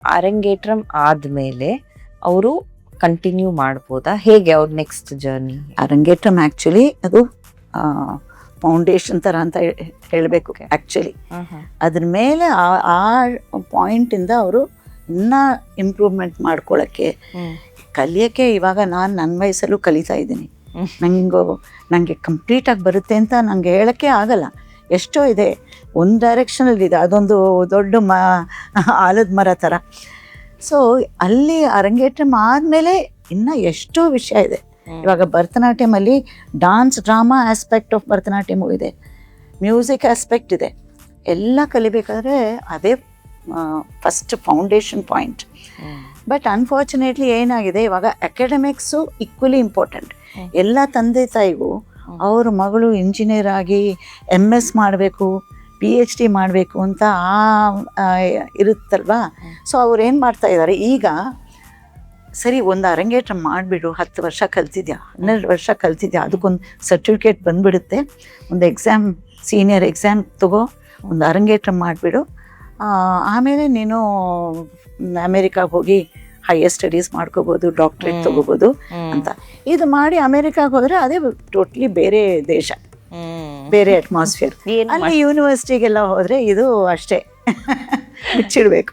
ಅರಂಗೇಟ್ರಂ ಆದ್ಮೇಲೆ ಅವರು ಕಂಟಿನ್ಯೂ ಮಾಡ್ಬೋದಾ, ಹೇಗೆ ಅವ್ರ ನೆಕ್ಸ್ಟ್ ಜರ್ನಿ? ಅರಂಗೇಟ್ರಂ ಆ್ಯಕ್ಚುಲಿ ಅದು ಫೌಂಡೇಶನ್ ಥರ ಅಂತ ಹೇಳಬೇಕು ಆ್ಯಕ್ಚುಲಿ. ಅದ್ರ ಮೇಲೆ ಆ ಪಾಯಿಂಟಿಂದ ಅವರು ಇನ್ನೂ ಇಂಪ್ರೂವ್ಮೆಂಟ್ ಮಾಡ್ಕೊಳ್ಳೋಕ್ಕೆ ಕಲಿಯೋಕ್ಕೆ ಇವಾಗ ನಾನು ನನ್ನ ವಯಸ್ಸಲ್ಲೂ ಕಲಿತಾ ಇದ್ದೀನಿ. ನನಗೆ ಕಂಪ್ಲೀಟಾಗಿ ಬರುತ್ತೆ ಅಂತ ನನಗೆ ಹೇಳೋಕ್ಕೆ ಆಗಲ್ಲ. ಎಷ್ಟೋ ಇದೆ, ಒಂದು ಡೈರೆಕ್ಷನಲ್ಲಿದೆ, ಅದೊಂದು ದೊಡ್ಡ ಆಲದ ಮರ ಥರ. ಸೊ ಅಲ್ಲಿ ಅರಂಗೇಟ್ರಂ ಆದಮೇಲೆ ಇನ್ನೂ ಎಷ್ಟೋ ವಿಷಯ ಇದೆ. ಇವಾಗ ಭರತನಾಟ್ಯಮಲ್ಲಿ ಡಾನ್ಸ್ ಡ್ರಾಮಾ ಆಸ್ಪೆಕ್ಟ್ ಆಫ್ ಭರತನಾಟ್ಯಮು ಇದೆ, ಮ್ಯೂಸಿಕ್ ಆಸ್ಪೆಕ್ಟ್ ಇದೆ. ಎಲ್ಲ ಕಲಿಬೇಕಾದ್ರೆ ಅದೇ first foundation point. But unfortunately ಏನಾಗಿದೆ, ಇವಾಗ ಅಕಾಡೆಮಿಕ್ಸು ಈಕ್ವಲಿ ಇಂಪಾರ್ಟೆಂಟ್. ಎಲ್ಲ ತಂದೆ ತಾಯಿಗೂ ಅವ್ರ ಮಗಳು ಇಂಜಿನಿಯರ್ ಆಗಿ MS ಮಾಡಬೇಕು, PhD ಮಾಡಬೇಕು ಅಂತ ಇರುತ್ತಲ್ವಾ. ಸೊ ಅವ್ರು ಏನು ಮಾಡ್ತಾ ಇದ್ದಾರೆ ಈಗ, ಸರಿ ಒಂದು ಅರಂಗೇಟ್ರಂ ಮಾಡಿಬಿಡು, 10 ವರ್ಷ ಕಲ್ತಿದ್ಯಾ, 12 ವರ್ಷ ಕಲ್ತಿದ್ಯಾ, ಅದಕ್ಕೊಂದು ಸರ್ಟಿಫಿಕೇಟ್ ಬಂದುಬಿಡುತ್ತೆ, ಒಂದು ಎಕ್ಸಾಮ್ ಸೀನಿಯರ್ ಎಕ್ಸಾಮ್ ತಗೋ, ಒಂದು ಅರಂಗೇಟ್ರಂ ಮಾಡಿಬಿಡು, ಆಮೇಲೆ ನೀನು ಅಮೇರಿಕಾಗೆ ಹೋಗಿ ಹೈಯರ್ ಸ್ಟಡೀಸ್ ಮಾಡ್ಕೋಬೋದು, ಡಾಕ್ಟ್ರೇಟ್ ತೊಗೋಬೋದು ಅಂತ. ಇದು ಮಾಡಿ ಅಮೇರಿಕಾಗೆ ಹೋದರೆ ಅದೇ ಟೋಟ್ಲಿ ಬೇರೆ ದೇಶ, ಬೇರೆ ಅಟ್ಮಾಸ್ಫಿಯರ್. ಅಲ್ಲಿ ಯೂನಿವರ್ಸಿಟಿಗೆಲ್ಲ ಹೋದರೆ ಇದು ಅಷ್ಟೇ ಮುಚ್ಚಿಡಬೇಕು.